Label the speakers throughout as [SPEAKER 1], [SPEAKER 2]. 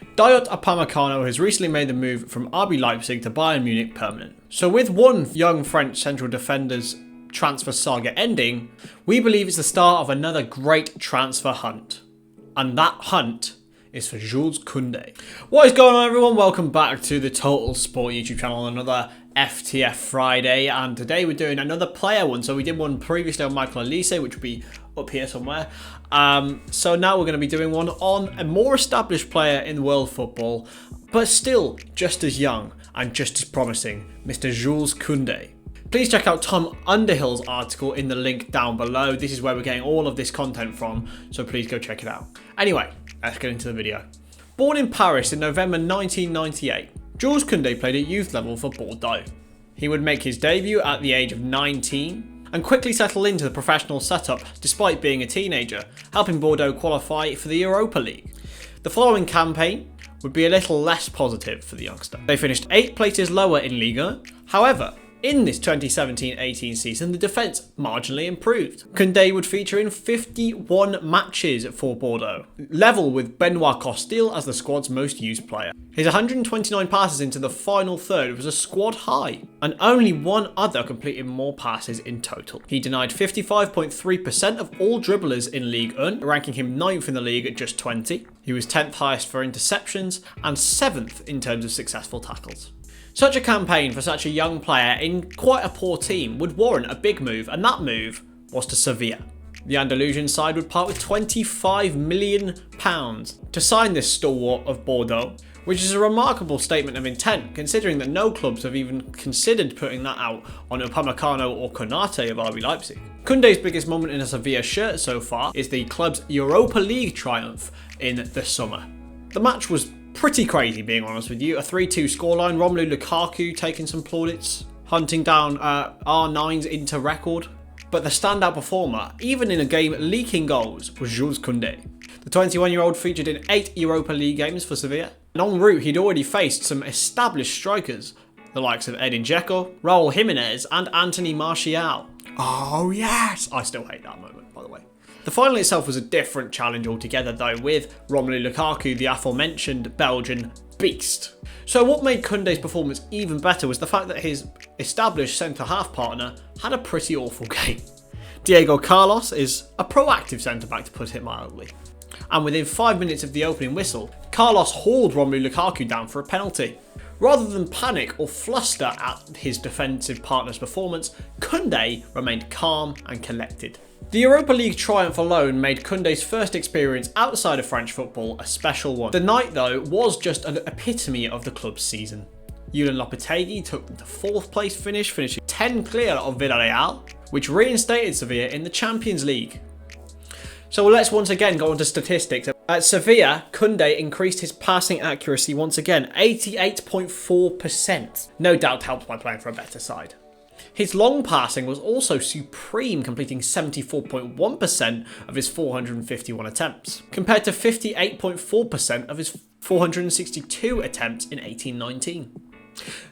[SPEAKER 1] Dayot Upamecano has recently made the move from RB Leipzig to Bayern Munich permanent. So with one young French central defender's transfer saga ending, we believe it's the start of another great transfer hunt. And that hunt is for Jules Koundé. What is going on, everyone? Welcome back to the TotalSport YouTube channel on another FTF Friday, and today we're doing another player one. So we did one previously on Michael Analyse, which will be up here somewhere. So now we're going to be doing one on a more established player in world football, but still just as young and just as promising, Mr. Jules Koundé. Please check out Tom Underhill's article in the link down below. This is where we're getting all of this content from, so please go check it out. Anyway, let's get into the video. Born in Paris in November 1998, Jules Koundé played at youth level for Bordeaux. He would make his debut at the age of 19 and quickly settle into the professional setup despite being a teenager, helping Bordeaux qualify for the Europa League. The following campaign would be a little less positive for the youngster. They finished 8 places lower in Liga. However, in this 2017-18 season, the defence marginally improved. Koundé would feature in 51 matches for Bordeaux, level with Benoit Costil as the squad's most used player. His 129 passes into the final third was a squad high, and only one other completed more passes in total. He denied 55.3% of all dribblers in Ligue 1, ranking him 9th in the league at just 20. He was 10th highest for interceptions and 7th in terms of successful tackles. Such a campaign for such a young player in quite a poor team would warrant a big move, and that move was to Sevilla. The Andalusian side would part with £25 million to sign this stalwart of Bordeaux, which is a remarkable statement of intent considering that no clubs have even considered putting that out on Upamecano or Kounde of RB Leipzig. Koundé's biggest moment in a Sevilla shirt so far is the club's Europa League triumph in the summer. The match was pretty crazy, being honest with you. A 3-2 scoreline, Romelu Lukaku taking some plaudits, hunting down R9's Inter record. But the standout performer, even in a game leaking goals, was Jules Koundé. The 21-year-old featured in 8 Europa League games for Sevilla, and en route he'd already faced some established strikers, the likes of Edin Dzeko, Raul Jimenez and Anthony Martial. Oh yes! I still hate that moment, by the way. The final itself was a different challenge altogether though, with Romelu Lukaku, the aforementioned Belgian beast. So what made Koundé's performance even better was the fact that his established centre-half partner had a pretty awful game. Diego Carlos is a proactive centre-back, to put it mildly. And within 5 minutes of the opening whistle, Carlos hauled Romelu Lukaku down for a penalty. Rather than panic or fluster at his defensive partner's performance, Koundé remained calm and collected. The Europa League triumph alone made Koundé's first experience outside of French football a special one. The night, though, was just an epitome of the club's season. Julen Lopetegui took them to 4th place finish, finishing 10 clear of Villarreal, which reinstated Sevilla in the Champions League. So let's once again go on to statistics. At Sevilla, Koundé increased his passing accuracy once again, 88.4%. No doubt helped by playing for a better side. His long passing was also supreme, completing 74.1% of his 451 attempts, compared to 58.4% of his 462 attempts in 18-19.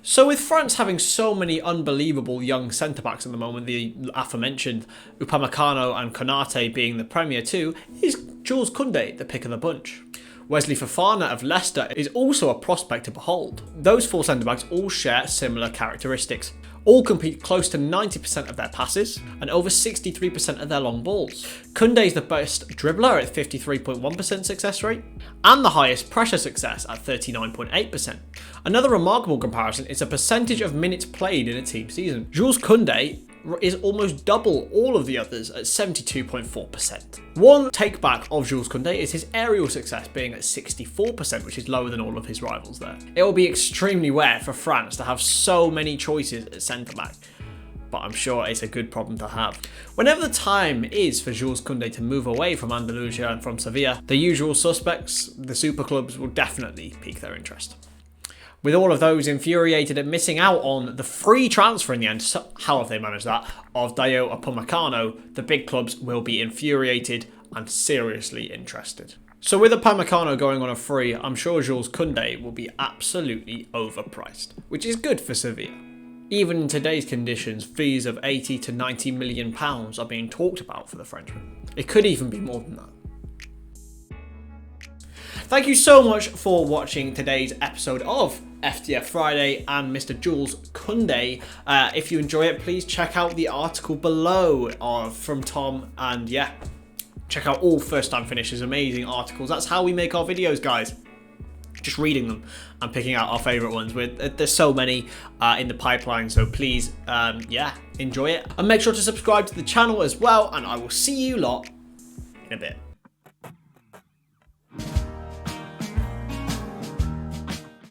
[SPEAKER 1] So with France having so many unbelievable young centre-backs at the moment, the aforementioned Upamecano and Kounde being the premier too, is Jules Koundé the pick of the bunch. Wesley Fofana of Leicester is also a prospect to behold. Those 4 centre-backs all share similar characteristics. All complete close to 90% of their passes and over 63% of their long balls. Koundé is the best dribbler at 53.1% success rate and the highest pressure success at 39.8%. Another remarkable comparison is the percentage of minutes played in a team season. Jules Koundé is almost double all of the others at 72.4%. One take-back of Jules Koundé is his aerial success being at 64%, which is lower than all of his rivals there. It will be extremely rare for France to have so many choices at centre-back, but I'm sure it's a good problem to have. Whenever the time is for Jules Koundé to move away from Andalusia and from Sevilla, the usual suspects, the super clubs, will definitely pique their interest. With all of those infuriated at missing out on the free transfer in the end, so how have they managed that, of Dayot Upamecano, the big clubs will be infuriated and seriously interested. So with Upamecano going on a free, I'm sure Jules Koundé will be absolutely overpriced, which is good for Sevilla. Even in today's conditions, fees of 80 to 90 million pounds are being talked about for the Frenchman. It could even be more than that. Thank you so much for watching today's episode of FTF Friday and Mr. Jules Koundé. If you enjoy it, please check out the article below from Tom, and yeah, check out all first time finishers, amazing articles. That's how we make our videos, guys. Just reading them and picking out our favorite ones. There's so many in the pipeline, so please, yeah, enjoy it. And make sure to subscribe to the channel as well, and I will see you lot in a bit.